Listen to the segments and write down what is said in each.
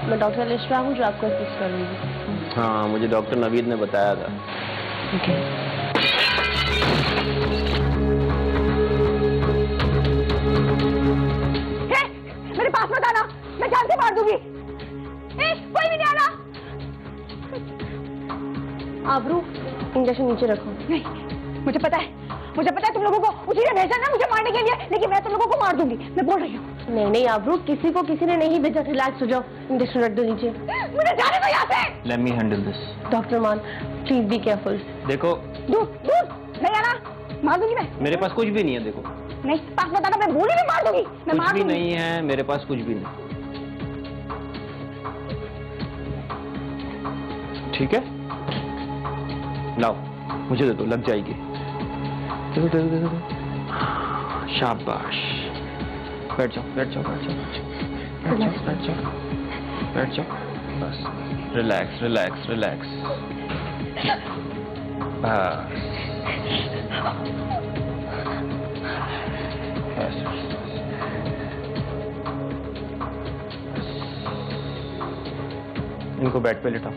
मैं डॉक्टर अलिशा हूँ जो आपको असिस्ट करूँगी। हाँ, मुझे डॉक्टर नवीद ने बताया था। ओके। मेरे पास मत आना, मैं जान से मार दूंगी। कोई भी नहीं आना। आबरू, इंजेक्शन नीचे रखो। नहीं, मुझे पता है तुम लोगों को उसी ने भेजा ना मुझे मारने के लिए, लेकिन मैं तुम लोगों को मार दूंगी, मैं बोल रही हूँ। नहीं आबरू, किसी को किसी ने नहीं भेजा। रिलैक्स हो जाओ, इंजेक्शन रख दो नीचे। मुझे जाने दो यहाँ से। Let me handle this. Doctor मान, प्लीज बी केयरफुल। देखो, दूर नहीं आना, मार दूंगी मैं। मेरे पास कुछ भी नहीं है। देखो, नहीं, पास मत आना, मैं बोली मैं मार दूंगी, मैं मार कुछ भी दूंगी। नहीं है मेरे पास, कुछ भी नहीं। ठीक है, लाओ, मुझे दे दो, लग जाएगी। दे दो। शाबाश। बैठ जाओ। बस, रिलैक्स। बस। इनको बेड पे लिटाओ।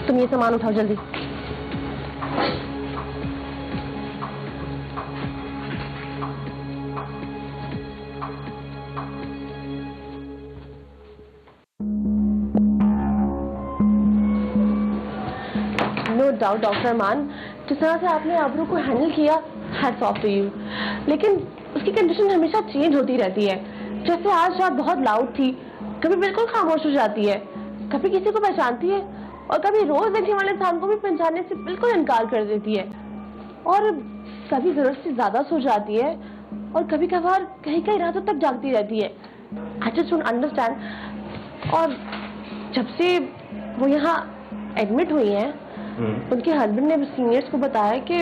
तुम ये सामान उठाओ जल्दी। नो डाउट डॉक्टर मान, जिस तरह से आपने आबरू को हैंडल किया, हैट्स ऑफ टू यू। लेकिन उसकी कंडीशन हमेशा चेंज होती रहती है। जैसे आज रात बहुत लाउड थी, कभी बिल्कुल खामोश हो जाती है, कभी किसी को पहचानती है और कभी रोज देखने वाले इंसान को भी पहचानने से बिल्कुल इनकार कर देती है, और कभी जरूरत से ज्यादा सो जाती है और कभी कभार कई रातों तक जागती रहती है। I just don't understand. और जब से वो यहाँ एडमिट हुई हैं, उनके हस्बैंड ने सीनियर्स को बताया कि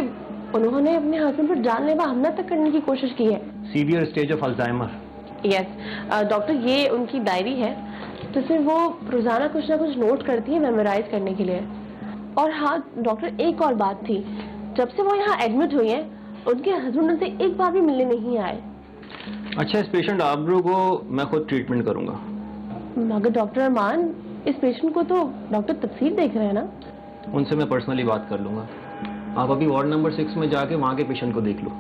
उन्होंने अपने हस्बैंड पर जानलेवा हमला तक करने की कोशिश की है। Severe stage of Alzheimer. Yes doctor, ये उनकी डायरी है जिसमें वो रोजाना कुछ ना कुछ नोट करती है मेमोराइज करने के लिए। और हाँ डॉक्टर, एक और बात थी, जब से वो यहाँ एडमिट हुई हैं, उनके हस्बैंड उनसे एक बार भी मिलने नहीं आए। अच्छा, इस पेशेंट आबरू को मैं खुद ट्रीटमेंट करूंगा। मगर डॉक्टर अरमान, इस पेशेंट को तो डॉक्टर तफसीर देख रहे हैं ना। उनसे मैं पर्सनली बात कर लूंगा। आप अभी वार्ड नंबर 6 में जाके वहाँ के पेशेंट को देख लो।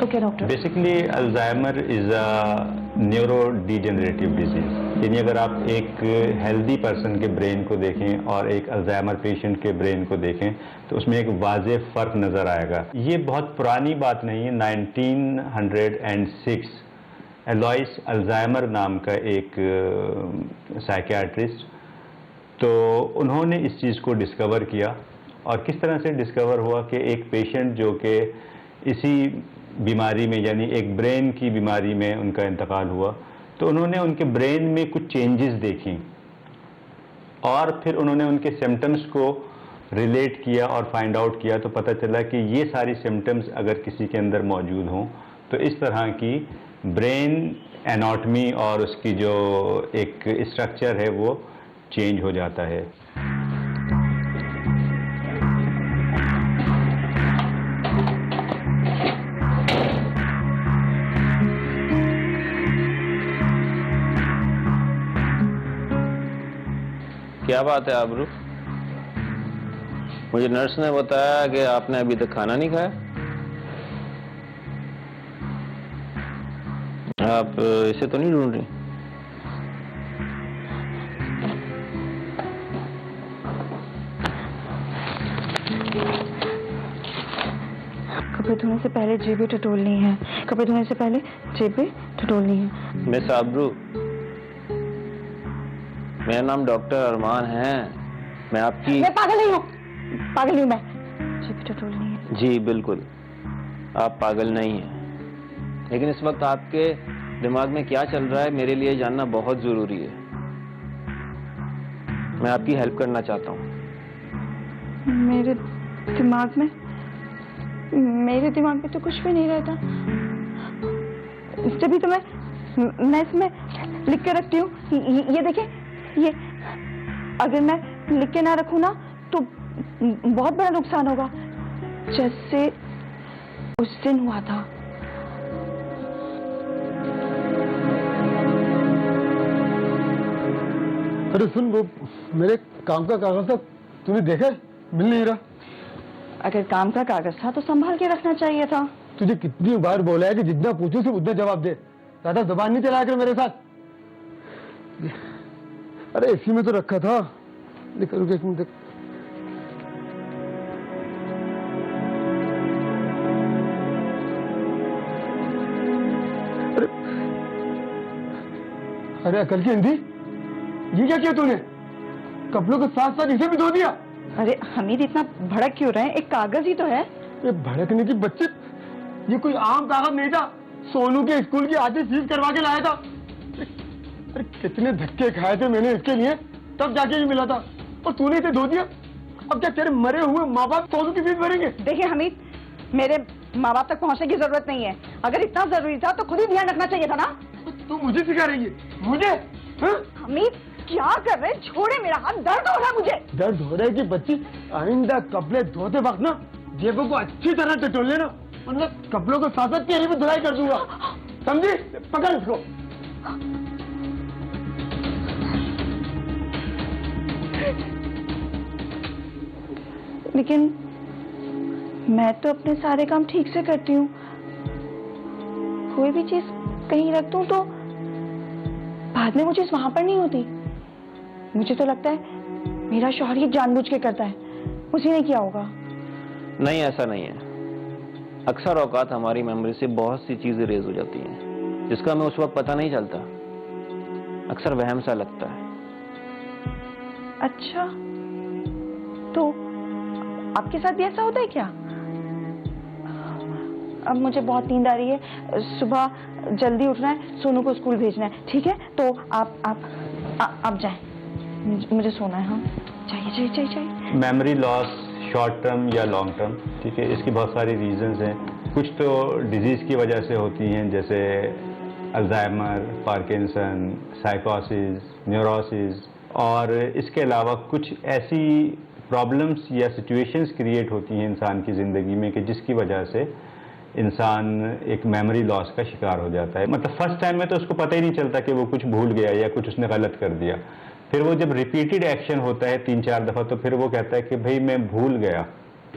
Okay doctor. Basically Alzheimer is a neuro degenerative disease. यानी अगर आप एक हेल्दी पर्सन के ब्रेन को देखें और एक अल्जाइमर पेशेंट के ब्रेन को देखें तो उसमें एक वाज़ेह फ़र्क नज़र आएगा। ये बहुत पुरानी बात नहीं है। 1906 एलॉइस अल्जाइमर नाम का एक साइकियाट्रिस्ट, तो उन्होंने इस चीज़ को डिस्कवर किया। और किस तरह से डिस्कवर हुआ कि एक पेशेंट जो कि इसी बीमारी में, यानी एक ब्रेन की बीमारी में उनका इंतकाल हुआ, तो उन्होंने उनके ब्रेन में कुछ चेंजेस देखी और फिर उन्होंने उनके सिम्टम्स को रिलेट किया और फाइंड आउट किया, तो पता चला कि ये सारी सिम्टम्स अगर किसी के अंदर मौजूद हों तो इस तरह की ब्रेन एनाटॉमी और उसकी जो एक स्ट्रक्चर है वो चेंज हो जाता है। क्या बात है आबरू? मुझे नर्स ने बताया कि आपने अभी तक खाना नहीं खाया। आप इसे तो नहीं ढूंढ रही? कपड़े धोने से पहले जेबें टटोलनी है, कपड़े धोने से पहले जेबें टटोलनी है। मिस आबरू, मेरा नाम डॉक्टर अरमान है। मैं आपकी... मैं पागल नहीं हूँ, पागल नहीं हूँ मैं। जेबें टटोलनी है। जी बिल्कुल, आप पागल नहीं हैं, लेकिन इस वक्त आपके दिमाग में क्या चल रहा है मेरे लिए जानना बहुत जरूरी है। मैं आपकी हेल्प करना चाहता हूँ। मेरे दिमाग में तो कुछ भी नहीं रहता, तभी तो मैं इसमें लिख के रखती हूँ। ये देखिए, ये अगर मैं लिख के ना रखूं ना तो बहुत बड़ा नुकसान होगा, जैसे उस दिन हुआ था। अरे सुन, वो मेरे काम का कागज था, तूने देखा? मिल नहीं रहा। अगर काम का कागज था तो संभाल के रखना चाहिए था। तुझे कितनी बार बोला है कि जितना पूछो सिर्फ उतना जवाब दे, ज्यादा जुबान नहीं चलाया कर मेरे साथ। अरे एसी में तो रखा था। निकल के एक मिनट। अरे अरे अकल की अंधी, ये क्या किया तूने? कपड़ों के साथ साथ इसे भी धो दिया। अरे हमीद, इतना भड़क क्यों रहे हैं? एक कागज ही तो है। ये भड़कने की बच्चे, ये कोई आम कागज नहीं था, सोनू के स्कूल की आधी फीस करवा के लाया था। अरे कितने धक्के खाए थे मैंने इसके लिए, तब जाके ये मिला था, और तूने इसे धो दिया। अब क्या तेरे मरे हुए माँ बाप सोनू की फीस भरेंगे? देखिए हमीद, मेरे माँ बाप तक पहुँचने की जरूरत नहीं है। अगर इतना जरूरी था तो खुद ही ध्यान रखना चाहिए था ना। तू मुझे सिखा रही है? मुझे? हमीद क्या कर रहे हैं? छोड़े मेरा हाथ, दर्द हो रहा है मुझे। दर्द हो रहा है कि बच्ची, आइंदा कपड़े धोते वक्त ना जेबों को अच्छी तरह टटोल लेना, मतलब कपड़ों को साथ साथ तेरी भी धुलाई कर दूंगा, समझी? पकड़ इसको। लेकिन मैं तो अपने सारे काम ठीक से करती हूँ। कोई भी चीज कहीं रख दूं तो बाद में वो चीज वहां पर नहीं होती। मुझे तो लगता है मेरा शौहर ये जानबूझ के करता है, उसी ने किया होगा। नहीं, ऐसा नहीं है। अक्सर औकात हमारी मेमोरी से बहुत सी चीजें रेज हो जाती हैं जिसका हमें उस वक्त पता नहीं चलता, अक्सर वहम सा लगता है। अच्छा, तो आपके साथ भी ऐसा होता है क्या? अब मुझे बहुत नींद आ रही है, सुबह जल्दी उठना है, सोनू को स्कूल भेजना है। ठीक है, तो आप जाएं, मुझे सोना है। हाँ, चाहिए। मेमोरी लॉस शॉर्ट टर्म या लॉन्ग टर्म, ठीक है, इसकी बहुत सारी रीजंस हैं। कुछ तो डिजीज़ की वजह से होती हैं, जैसे अल्जाइमर, पार्किंसन, साइकोसिस, न्यूरोसिस, और इसके अलावा कुछ ऐसी प्रॉब्लम्स या सिचुएशंस क्रिएट होती हैं इंसान की ज़िंदगी में कि जिसकी वजह से इंसान एक मेमोरी लॉस का शिकार हो जाता है। मतलब फर्स्ट टाइम में तो उसको पता ही नहीं चलता कि वो कुछ भूल गया या कुछ उसने गलत कर दिया। फिर वो जब रिपीटेड एक्शन होता है 3-4 दफ़ा, तो फिर वो कहता है कि भाई मैं भूल गया।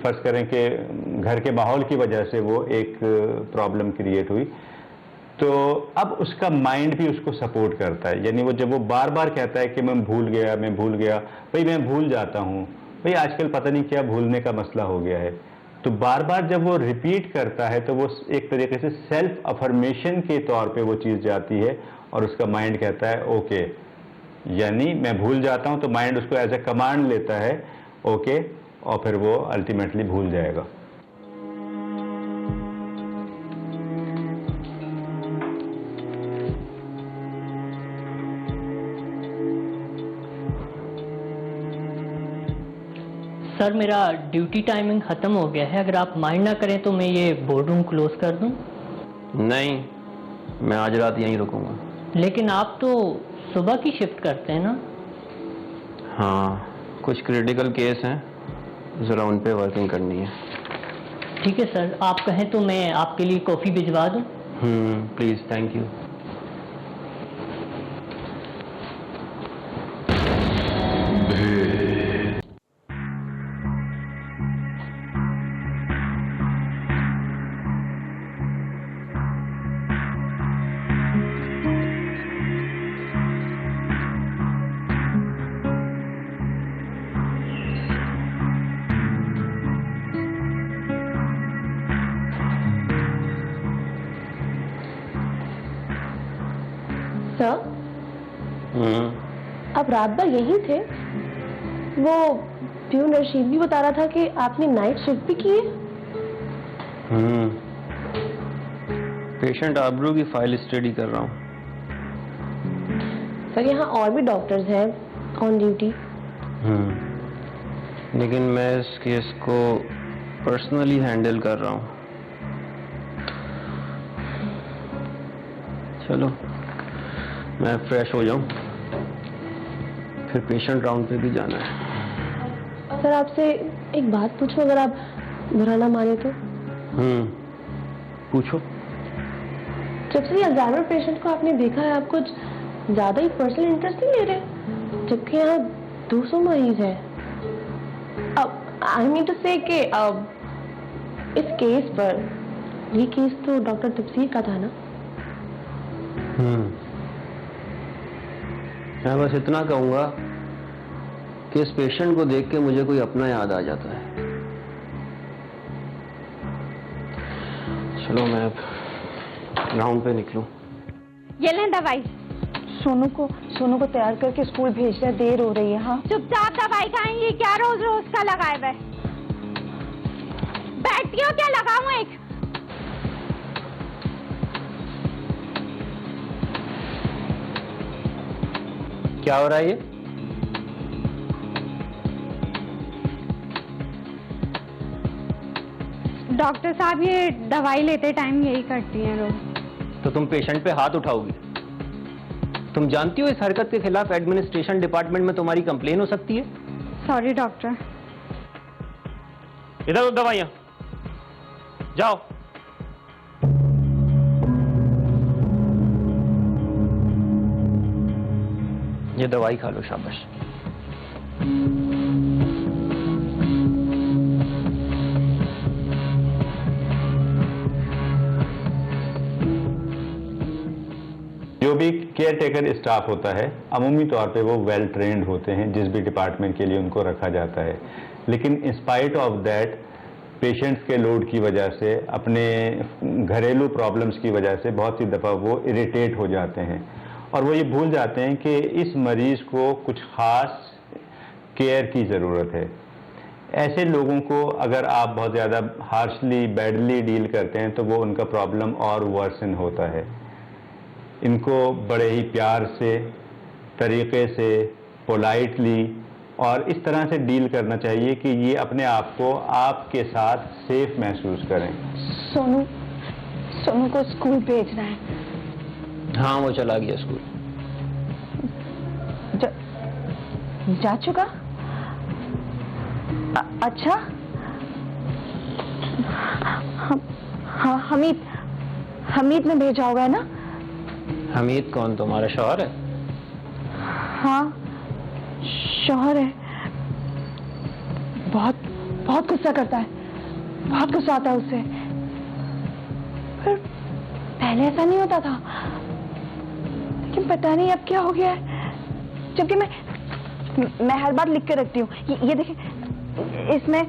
फर्ज करें कि घर के माहौल की वजह से वो एक प्रॉब्लम क्रिएट हुई, तो अब उसका माइंड भी उसको सपोर्ट करता है। यानी वो जब वो बार बार कहता है कि मैं भूल गया, भाई मैं भूल जाता हूँ, भाई आजकल पता नहीं क्या भूलने का मसला हो गया है, तो बार बार जब वो रिपीट करता है तो वो एक तरीके से सेल्फ अफर्मेशन के तौर पे वो चीज़ जाती है और उसका माइंड कहता है ओके, यानी मैं भूल जाता हूँ, तो माइंड उसको एज ए कमांड लेता है ओके, और फिर वो अल्टीमेटली भूल जाएगा। सर, मेरा ड्यूटी टाइमिंग ख़त्म हो गया है। अगर आप माइंड ना करें तो मैं ये बोर्ड रूम क्लोज कर दूं? नहीं, मैं आज रात यहीं रुकूंगा। लेकिन आप तो सुबह की शिफ्ट करते हैं ना? हाँ, कुछ क्रिटिकल केस हैं, ज़रा उन पे वर्किंग करनी है। ठीक है सर, आप कहें तो मैं आपके लिए कॉफ़ी भिजवा दूं? Please, thank you. सर, आप रात भर यहीं थे? वो प्यून रशीद भी बता रहा था कि आपने नाइट शिफ्ट भी की है। पेशेंट आबरू की फाइल स्टडी कर रहा हूँ। सर, यहाँ और भी डॉक्टर्स हैं ऑन ड्यूटी। लेकिन मैं इस केस को पर्सनली हैंडल कर रहा हूँ। चलो, मैं फ्रेश हो जाऊं, फिर पेशेंट राउंड पे भी जाना है। सर आपसे एक बात पूछूं, अगर आप बुरा ना माने तो? पूछो। जब से अल्जाइमर पेशेंट को आपने देखा है, आप कुछ ज्यादा ही पर्सनल इंटरेस्ट नहीं ले रहे, जबकि यहाँ 200 मरीज है। अब आई मीन टू से कि अब इस केस पर, ये केस तो डॉक्टर तफसीर का था ना? मैं बस इतना कहूंगा कि इस पेशेंट को देख के मुझे कोई अपना याद आ जाता है। चलो मैं ग्राउंड पे निकलूं। ये लें दवाई। सोनू को तैयार करके स्कूल भेज रहे, देर हो रही है। हाँ, चुपचाप दवाई खाएंगी, क्या रोज रोज का लगाए हुए? बैठती हो क्या? लगाऊं एक? क्या हो रहा है ये? डॉक्टर साहब, ये दवाई लेते टाइम यही करती हैं रोज। तो तुम पेशेंट पे हाथ उठाओगी? तुम जानती हो इस हरकत के खिलाफ एडमिनिस्ट्रेशन डिपार्टमेंट में तुम्हारी कंप्लेन हो सकती है। Sorry doctor. इधर दो दवाइयां, जाओ। ये दवाई खा लो, शाबाश। जो भी केयर टेकर स्टाफ होता है अमूमी तौर पे वो वेल ट्रेंड होते हैं जिस भी डिपार्टमेंट के लिए उनको रखा जाता है, लेकिन इंस्पाइट ऑफ दैट पेशेंट्स के लोड की वजह से, अपने घरेलू प्रॉब्लम्स की वजह से बहुत सी दफ़ा वो इरिटेट हो जाते हैं और वो ये भूल जाते हैं कि इस मरीज़ को कुछ ख़ास केयर की ज़रूरत है। ऐसे लोगों को अगर आप बहुत ज़्यादा हार्शली, बैडली डील करते हैं तो वो उनका प्रॉब्लम और वर्सन होता है। इनको बड़े ही प्यार से, तरीक़े से, पोलाइटली और इस तरह से डील करना चाहिए कि ये अपने आप को आपके साथ सेफ महसूस करें। सोनू को स्कूल भेजना है। हाँ, वो चला गया स्कूल। जा चुका? अच्छा। हाँ, हमीद ने भेजा होगा ना? हमीद कौन, तुम्हारा शौहर है? हाँ, शौहर है। बहुत गुस्सा करता है, बहुत गुस्सा आता है उससे। पर पहले ऐसा नहीं होता था, लेकिन पता नहीं अब क्या हो गया है। जबकि मैं हर बार लिख के रखती हूँ। ये देखिए, इसमें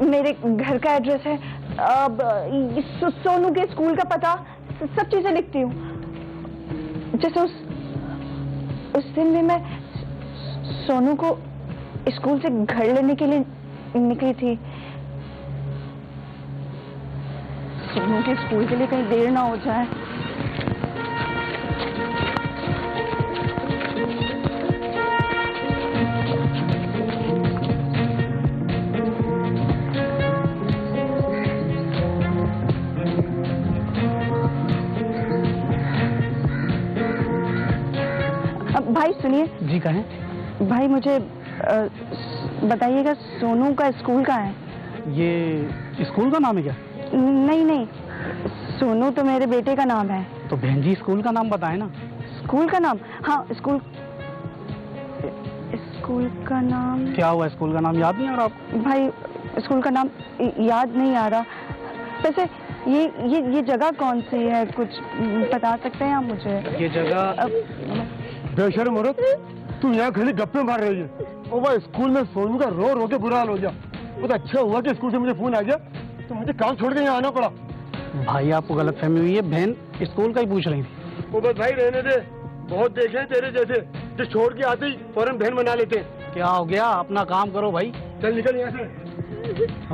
मेरे घर का एड्रेस है, अब सोनू के स्कूल का पता, सब चीजें लिखती हूँ। जैसे उस दिन भी मैं सोनू को स्कूल से घर लेने के लिए निकली थी। सोनू के स्कूल के लिए कहीं देर ना हो जाए। भाई सुनिए। जी कहें। भाई मुझे बताइएगा, सोनू का स्कूल कहाँ है? ये स्कूल का नाम है क्या? नहीं, सोनू तो मेरे बेटे का नाम है। तो बहन जी स्कूल का नाम बताए ना। स्कूल का नाम? हाँ, स्कूल का नाम क्या हुआ? स्कूल का नाम याद नहीं आ रहा आपको? भाई, स्कूल का नाम याद नहीं आ रहा। वैसे ये जगह कौन सी है, कुछ बता सकते हैं आप मुझे? ये जगह बेशर्म औरत, तू यहाँ खाली गप्पे मार रही है। और वह स्कूल में सोनू का रो के बुरा हाल हो गया। बहुत अच्छा हुआ कि स्कूल से मुझे फोन आ गया, तो मुझे काम छोड़ के यहाँ आना पड़ा। भाई आपको गलतफहमी हुई है, बहन स्कूल का ही पूछ रही थी। वो बस भाई रहने दे, बहुत देखे हैं तेरे जैसे जो छोड़ के आते ही फौरन बहन बना लेते हैं। क्या हो गया? अपना काम करो भाई। चल निकल यहाँ से।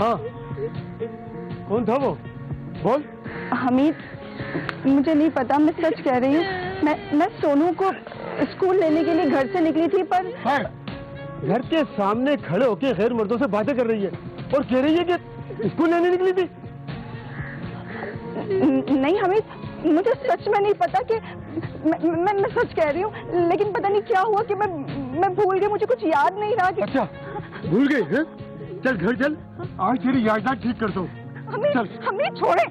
हाँ, कौन था वो? बोल। हमीद, मुझे नहीं पता, मैं सच कह रही हूँ। मैं सोनू को स्कूल लेने के लिए घर से निकली थी, पर घर के सामने खड़े होके गैर मर्दों से बातें कर रही है और कह रही है कि स्कूल लेने निकली थी। नहीं हमीद, मुझे सच में नहीं पता कि मैं सच कह रही हूँ, लेकिन पता नहीं क्या हुआ कि मैं भूल गई, मुझे कुछ याद नहीं रहा कि... अच्छा, भूल गई है? चल घर चल, आज तेरी याददाश्त ठीक करता हूँ। चल हमें छोड़े।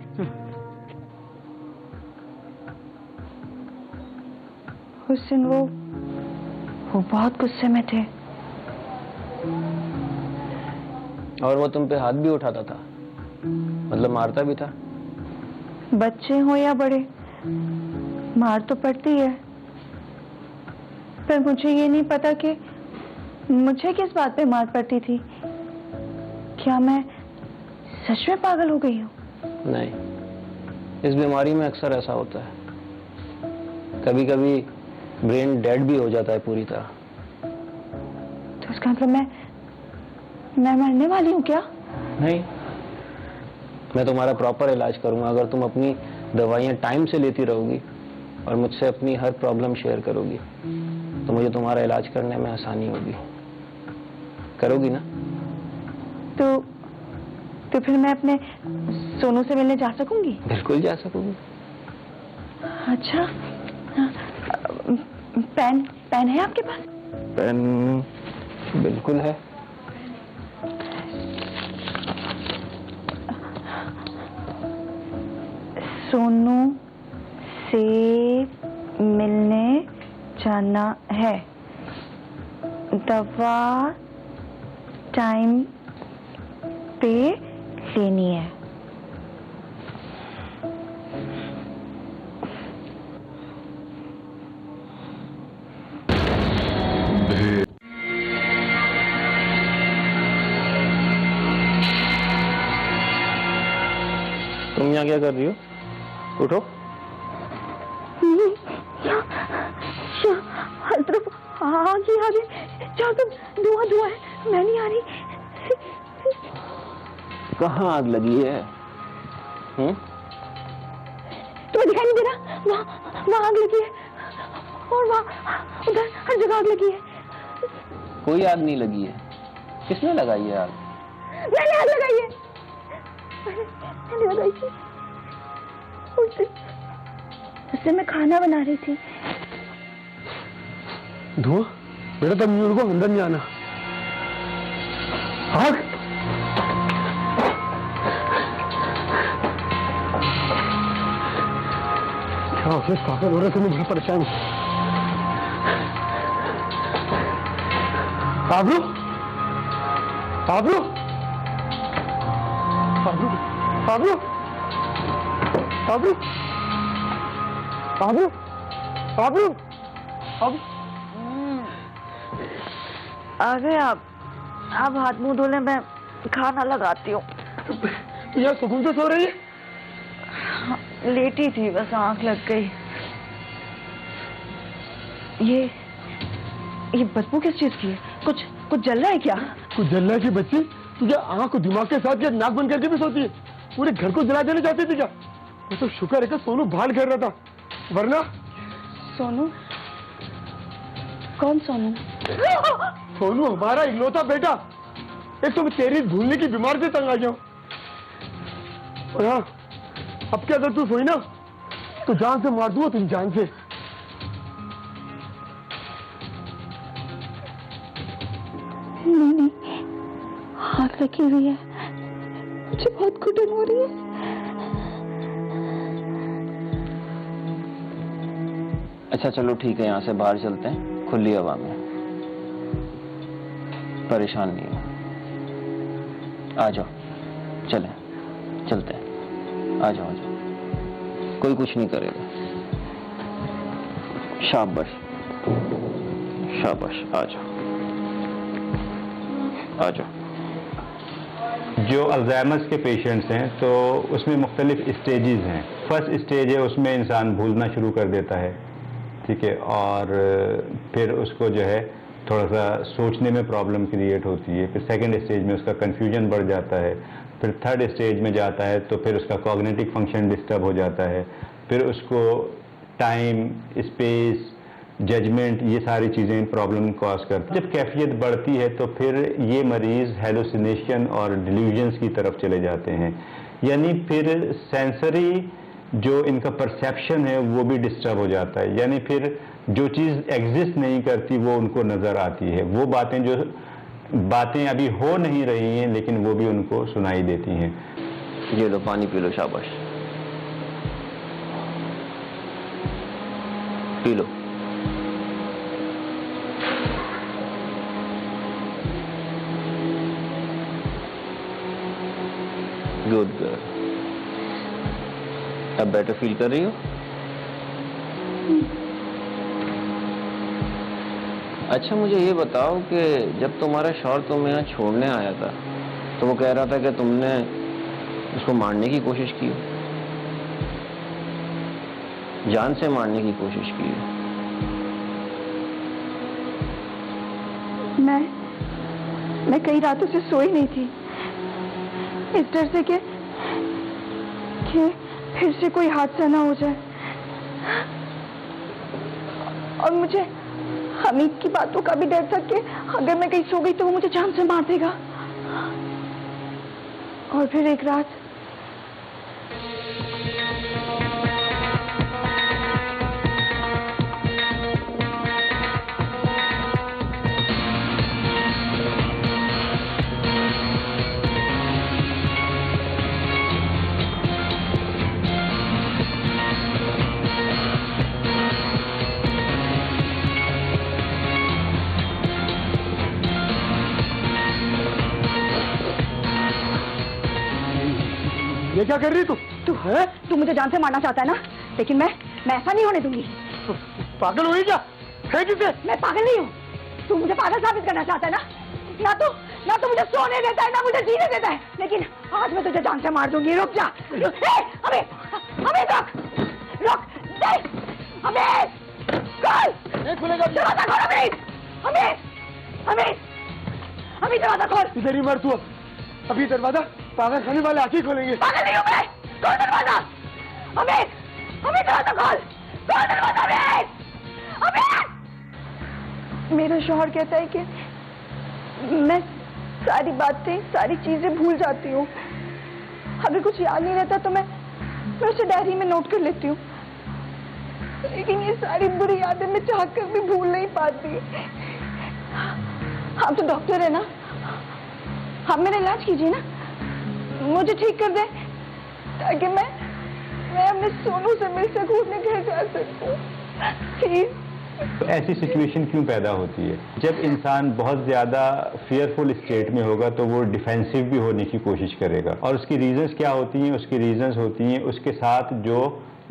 उस दिन वो बहुत गुस्से में थे। और वो तुम पे हाथ भी उठाता था, मतलब मारता भी था। बच्चे हो या बड़े, मार तो पड़ती है। पर मुझे ये नहीं पता कि मुझे किस बात पे मार पड़ती थी। क्या मैं सच में पागल हो गई हूँ? नहीं, इस बीमारी में अक्सर ऐसा होता है। कभी कभी ब्रेन डेड भी हो जाता है पूरी तरह। तो उसका मतलब मैं मरने वाली हूँ क्या? नहीं, मैं तुम्हारा प्रॉपर इलाज करूंगा अगर तुम अपनी दवाइयाँ टाइम से लेती रहोगी और मुझसे अपनी हर प्रॉब्लम शेयर करोगी, तो मुझे तुम्हारा इलाज करने में आसानी होगी। करोगी ना? तो फिर मैं अपने सोनू से मिलने जा सकूंगी? बिल्कुल जा सकोगी। अच्छा, पेन है आपके पास? पेन बिल्कुल है। सोनू से मिलने जाना है, दवा टाइम पे लेनी है। तुम यहाँ क्या कर रही हो? उठो। हर तरफ आगे चारों तरफ धुआं है, मैं नहीं आ रही। कहाँ आग लगी है? तुम्हें दिखाई नहीं दे रहा? वहाँ आग लगी है, और वहाँ उधर हर जगह आग लगी है। कोई आग नहीं लगी है। किसने लगाई है आग? मैंने आग लगाई है। मैंने लगाई थी उस दिन मैं खाना बना रही थी। धुआं? बेटा तब न्यूर को अंदर नहीं आना। आग? क्या ऑफिस पागल हो रहा है? तुम्हें बड़ा परेशान हूं। आबरू? आबरू? आबरू? आबरू? आबरू? आबरू? आबरू? आबरू? आ गए आप हाथ मुंह धो लें, मैं खाना लगाती हूँ। यार सुकून से सो रही है? लेटी थी, बस आंख लग गई। ये बदबू किस चीज की है? कुछ जल रहा है क्या? कुछ जल रहा है कि बच्ची? तुझे आंख को दिमाग के साथ या नाक बंद करके भी सोती है? पूरे घर को जला देना चाहती थी क्या? मैं तो शुक्र है कि सोनू बाहर घेर रहा था, वरना। सोनू? कौन सोनू? सोनू हमारा इकलौता बेटा। एक तो मैं तेरी भूलने की बीमारी से तंग आ गया हूं। और हाँ, अब क्या अगर तू सोई ना तो जान से मार दूंगा, तुम जान से। नहीं, आग लगी हुई है, मुझे बहुत घुटन हो रही है। अच्छा चलो ठीक है, यहाँ से बाहर चलते हैं, खुली हवा में। परेशान नहीं हो, आ जाओ, चलें, चलते हैं। आ जाओ, कोई कुछ नहीं करेगा। शाबाश शाबाश, आ जाओ आ जाओ। जो अल्जाइमर्स के पेशेंट्स हैं तो उसमें मुख्तलिफ स्टेजेस हैं। फर्स्ट स्टेज है, उसमें इंसान भूलना शुरू कर देता है, ठीक है, और फिर उसको जो है थोड़ा सा सोचने में प्रॉब्लम क्रिएट होती है। फिर सेकंड स्टेज में उसका कन्फ्यूजन बढ़ जाता है। फिर थर्ड स्टेज में जाता है तो फिर उसका कॉग्निटिव फंक्शन डिस्टर्ब हो जाता है। फिर उसको टाइम, स्पेस, जजमेंट, ये सारी चीज़ें प्रॉब्लम कॉज करती हैं। जब कैफियत बढ़ती है तो फिर ये मरीज़ हेलुसिनेशन और डिल्यूजन्स की तरफ चले जाते हैं, यानी फिर सेंसरी जो इनका परसेप्शन है वो भी डिस्टर्ब हो जाता है, यानी फिर जो चीज़ एग्जिस्ट नहीं करती वो उनको नज़र आती है। वो बातें जो बातें अभी हो नहीं रही हैं लेकिन वो भी उनको सुनाई देती हैं। ये लो पानी पी लो, शाबाश, पी लो। Good girl. अब बेटर फील कर रही हो? अच्छा मुझे ये बताओ कि जब तुम्हारा शौहर तुम्हें यहाँ छोड़ने आया था तो वो कह रहा था कि तुमने उसको मारने की कोशिश की, जान से मारने की कोशिश की। मैं कई रातों से सोई नहीं थी, इस डर से कि फिर से कोई हादसा ना हो जाए। और मुझे हमीद की बातों का भी डर था कि अगर मैं कहीं सो गई तो वो मुझे जान से मार देगा। और फिर एक रात ये क्या कर रही तू? तू मुझे जान से मारना चाहता है ना, लेकिन मैं ऐसा नहीं होने दूंगी। पागल हुई क्या? फेंक इसे। मैं पागल नहीं हूँ, तू मुझे पागल साबित करना चाहता है ना? ना तो मुझे सोने देता है ना मुझे जीने देता है, लेकिन आज मैं तुझे जान से मार दूंगी। रुक जा, अमित रुक, नहीं खुलेगा। दरवाजा खोल अमित दरवाजा खोल। इधर ही मर तू। अभी दरवाजा पागल खाने वाले आके खोलेंगे। पागल नहीं हूँ मैं, खोल दरवाजा। अमित दरवाजा खोल दरवाजा। अमित मेरा शौहर कहता है कि मैं सारी बातें सारी चीजें भूल जाती हूँ। अगर कुछ याद नहीं रहता तो मैं उसे डायरी में नोट कर लेती हूँ, लेकिन ये सारी बुरी यादें मैं चाहकर भी भूल नहीं पाती। आप तो डॉक्टर है ना, आप मेरा इलाज कीजिए ना, मुझे ठीक कर दे ताकि मैं अपने सोनू से मिल सकूं, अपने घर जा सकूं। प्लीज। तो ऐसी सिचुएशन क्यों पैदा होती है? जब इंसान बहुत ज़्यादा फियरफुल स्टेट में होगा तो वो डिफेंसिव भी होने की कोशिश करेगा। और उसकी रीजंस क्या होती हैं? उसकी रीजंस होती हैं उसके साथ जो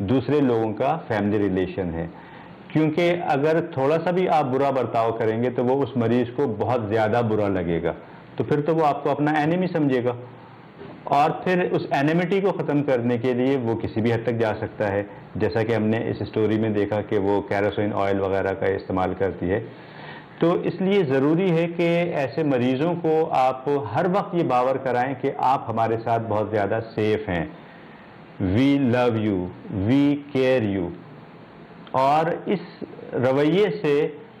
दूसरे लोगों का फैमिली रिलेशन है। क्योंकि अगर थोड़ा सा भी आप बुरा बर्ताव करेंगे तो वो उस मरीज को बहुत ज़्यादा बुरा लगेगा, तो फिर तो वो आपको अपना एनिमी समझेगा और फिर उस एनिमिटी को ख़त्म करने के लिए वो किसी भी हद तक जा सकता है। जैसा कि हमने इस स्टोरी में देखा कि वो कैरोसिन ऑयल वगैरह का इस्तेमाल करती है। तो इसलिए ज़रूरी है कि ऐसे मरीज़ों को आप हर वक्त ये बावर कराएं कि आप हमारे साथ बहुत ज़्यादा सेफ़ हैं, we love you, we care you. और इस रवैये से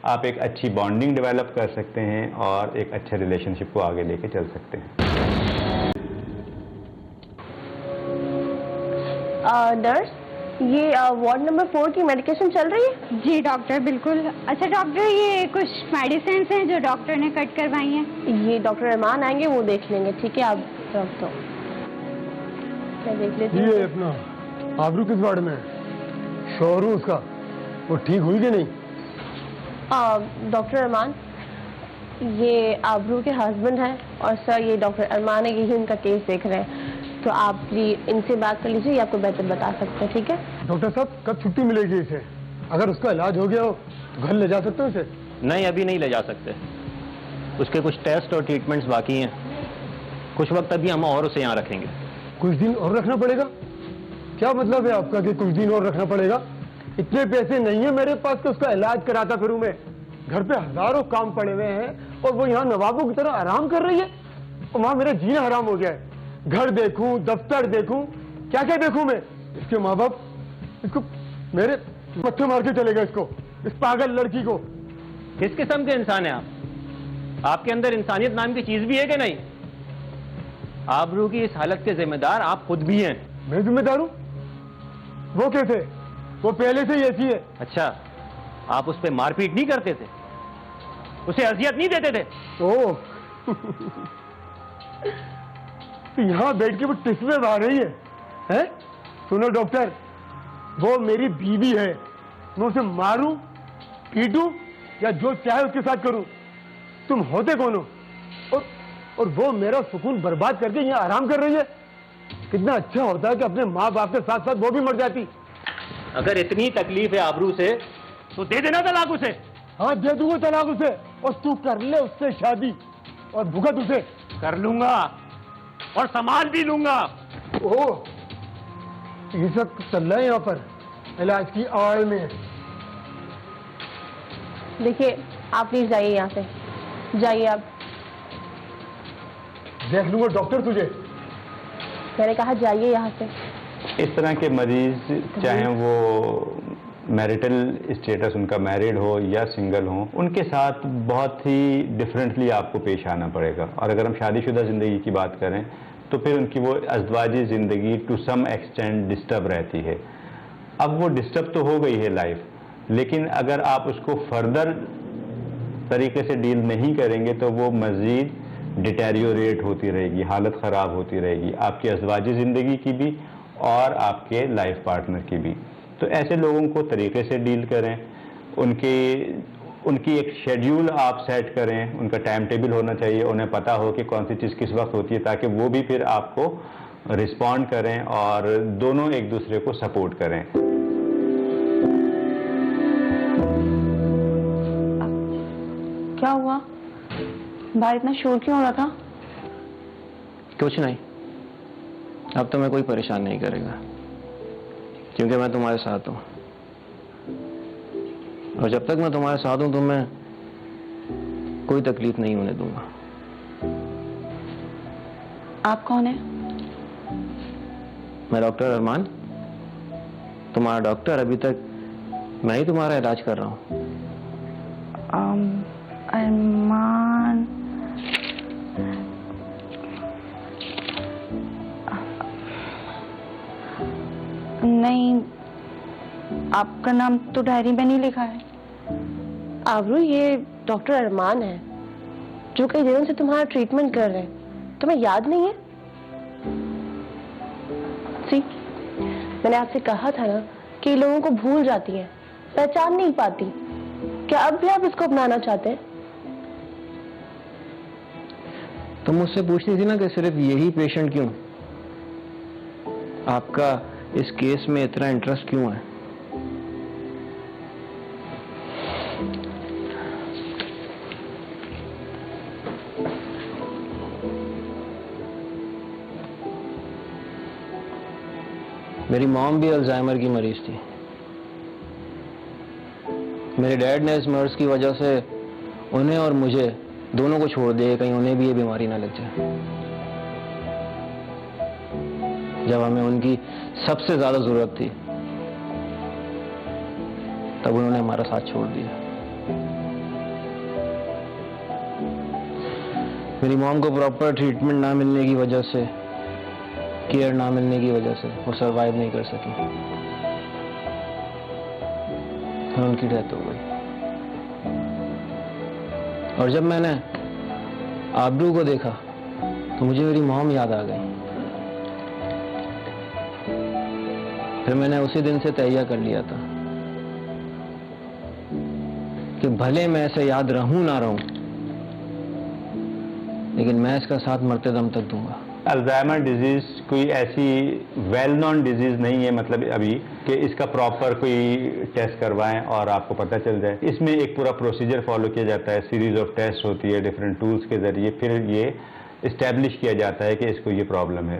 आप एक अच्छी बॉन्डिंग डेवलप कर सकते हैं और एक अच्छे रिलेशनशिप को आगे लेके चल सकते हैं। नर्स, ये वार्ड नंबर 4 की मेडिकेशन चल रही है? जी डॉक्टर, बिल्कुल। अच्छा डॉक्टर, ये कुछ मेडिसिन हैं जो डॉक्टर ने कट करवाई हैं। ये डॉक्टर रहमान आएंगे, वो देख लेंगे। ठीक है, आप रख दो, मैं देख लेती हूँ। ये अपना आबरू किस वार्ड में है? शौहर उसका, वो ठीक हुई कि नहीं? डॉक्टर अरमान, ये आबरू के हस्बैंड हैं और सर ये डॉक्टर अरमान है, यही उनका केस देख रहे हैं। तो आप प्लीज इनसे बात कर लीजिए, ये आपको बेहतर बता सकते हैं। ठीक है डॉक्टर साहब, कब छुट्टी मिलेगी इसे? अगर उसका इलाज हो गया हो तो घर ले जा सकते हो इसे? नहीं, अभी नहीं ले जा सकते, उसके कुछ टेस्ट और ट्रीटमेंट्स बाकी हैं। कुछ वक्त अभी हम और उसे यहाँ रखेंगे। कुछ दिन और रखना पड़ेगा? क्या मतलब है आपका कि कुछ दिन और रखना पड़ेगा? इतने पैसे नहीं है मेरे पास कि उसका इलाज कराता फिरूं मैं। घर पे हजारों काम पड़े हुए हैं और वो यहाँ नवाबों की तरह आराम कर रही है, और वहां मेरा जीना हराम हो गया है। घर देखूं, दफ्तर देखूं, क्या क्या देखूं मैं? इसके माँ बाप इसको मेरे मत्थे मार के चलेगा, इसको, इस पागल लड़की को। किस किस्म के इंसान हैं आप? आपके अंदर इंसानियत नाम की चीज भी है कि नहीं? आबरू की इस हालत के जिम्मेदार आप खुद भी हैं। मैं जिम्मेदार हूं? वो कैसे? वो पहले से ही ऐसी है। अच्छा, आप उस पर मारपीट नहीं करते थे, उसे अजियत नहीं देते थे? ओह, तो यहाँ बैठ के वो टिस्मे बहा रही है, हैं? सुनो डॉक्टर, वो मेरी बीवी है, मैं उसे मारूं, पीटूं या जो चाहे उसके साथ करूं, तुम होते कौन हो? और वो मेरा सुकून बर्बाद करके यहाँ आराम कर रही है। कितना अच्छा होता है कि अपने माँ बाप के साथ साथ वो भी मर जाती। अगर इतनी तकलीफ है आबरू से तो दे देना तलाक उसे। हाँ दे दूंगा तलाक उसे, और तू कर ले उससे शादी और भुगत उसे। कर लूंगा और संभाल भी लूंगा। ओह, ये सब चल रहा है यहाँ पर इलाज की आड़ में। देखिए आप प्लीज जाइए यहाँ से, जाइए आप। देख लूंगा डॉक्टर तुझे। मैंने कहा जाइए यहाँ से। इस तरह के मरीज चाहे वो मैरिटल स्टेटस उनका मैरिड हो या सिंगल हो, उनके साथ बहुत ही डिफरेंटली आपको पेश आना पड़ेगा। और अगर हम शादीशुदा ज़िंदगी की बात करें तो फिर उनकी वो अज़वाजी ज़िंदगी टू सम एक्सटेंट डिस्टर्ब रहती है। अब वो डिस्टर्ब तो हो गई है लाइफ, लेकिन अगर आप उसको फर्दर तरीके से डील नहीं करेंगे तो वो मज़ीद डिटेरियोरेट होती रहेगी, हालत ख़राब होती रहेगी, आपकी अज़वाजी ज़िंदगी की भी और आपके लाइफ पार्टनर की भी। तो ऐसे लोगों को तरीके से डील करें, उनकी एक शेड्यूल आप सेट करें, उनका टाइम टेबल होना चाहिए, उन्हें पता हो कि कौन सी चीज़ किस वक्त होती है, ताकि वो भी फिर आपको रिस्पॉन्ड करें और दोनों एक दूसरे को सपोर्ट करें। क्या हुआ? बाहर इतना शोर क्यों हो रहा था? कुछ नहीं, अब तो मैं कोई परेशान नहीं करेगा, क्योंकि मैं तुम्हारे साथ हूं। और जब तक मैं तुम्हारे साथ हूं तो मैं कोई तकलीफ नहीं होने दूंगा। आप कौन है? मैं डॉक्टर अरमान, तुम्हारा डॉक्टर। अभी तक मैं ही तुम्हारा इलाज कर रहा हूं। अरमान, नहीं, आपका नाम तो डायरी में नहीं लिखा है। आबरू, ये डॉक्टर अरमान है जो कई दिनों से तुम्हारा ट्रीटमेंट कर रहे हैं। तुम्हें याद नहीं है? सी, मैंने आपसे कहा था ना कि लोगों को भूल जाती है, पहचान नहीं पाती। क्या अब भी आप इसको अपनाना चाहते हैं? तुम मुझसे पूछती थी ना कि सिर्फ यही पेशेंट क्यों, आपका इस केस में इतना इंटरेस्ट क्यों है। मेरी मॉम भी अल्जाइमर की मरीज थी। मेरे डैड ने इस मर्ज की वजह से उन्हें और मुझे दोनों को छोड़ दिया, कहीं उन्हें भी ये बीमारी ना लग जाए। जब हमें उनकी सबसे ज्यादा जरूरत थी तब उन्होंने हमारा साथ छोड़ दिया। मेरी मॉम को प्रॉपर ट्रीटमेंट ना मिलने की वजह से, केयर ना मिलने की वजह से वो सरवाइव नहीं कर सकी और उनकी डेथ हो गई। और जब मैंने आबरू को देखा तो मुझे मेरी मॉम याद आ गई। फिर मैंने उसी दिन से तय कर लिया था कि भले मैं ऐसे याद रहूं ना रहूं, लेकिन मैं इसका साथ मरते दम तक दूंगा। अल्जाइमर डिजीज कोई ऐसी वेल नोन डिजीज नहीं है, मतलब अभी कि इसका प्रॉपर कोई टेस्ट करवाएं और आपको पता चल जाए। इसमें एक पूरा प्रोसीजर फॉलो किया जाता है, सीरीज ऑफ टेस्ट होती है डिफरेंट टूल्स के जरिए, फिर ये इस्टेब्लिश किया जाता है कि इसको ये प्रॉब्लम है।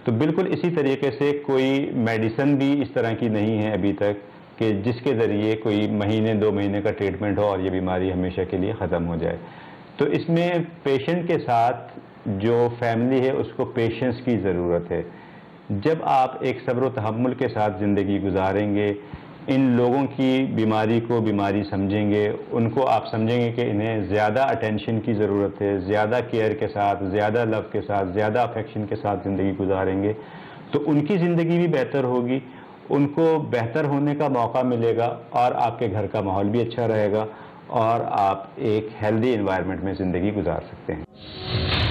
तो बिल्कुल इसी तरीके से कोई मेडिसिन भी इस तरह की नहीं है अभी तक कि जिसके ज़रिए कोई महीने 2 महीने का ट्रीटमेंट हो और ये बीमारी हमेशा के लिए ख़त्म हो जाए। तो इसमें पेशेंट के साथ जो फैमिली है उसको पेशेंस की ज़रूरत है। जब आप एक सब्र व तहम्मुल के साथ ज़िंदगी गुजारेंगे, इन लोगों की बीमारी को बीमारी समझेंगे, उनको आप समझेंगे कि इन्हें ज़्यादा अटेंशन की ज़रूरत है, ज़्यादा केयर के साथ, ज़्यादा लव के साथ, ज़्यादा अफेक्शन के साथ ज़िंदगी गुजारेंगे, तो उनकी ज़िंदगी भी बेहतर होगी, उनको बेहतर होने का मौका मिलेगा और आपके घर का माहौल भी अच्छा रहेगा और आप एक हेल्दी एनवायरनमेंट में ज़िंदगी गुजार सकते हैं।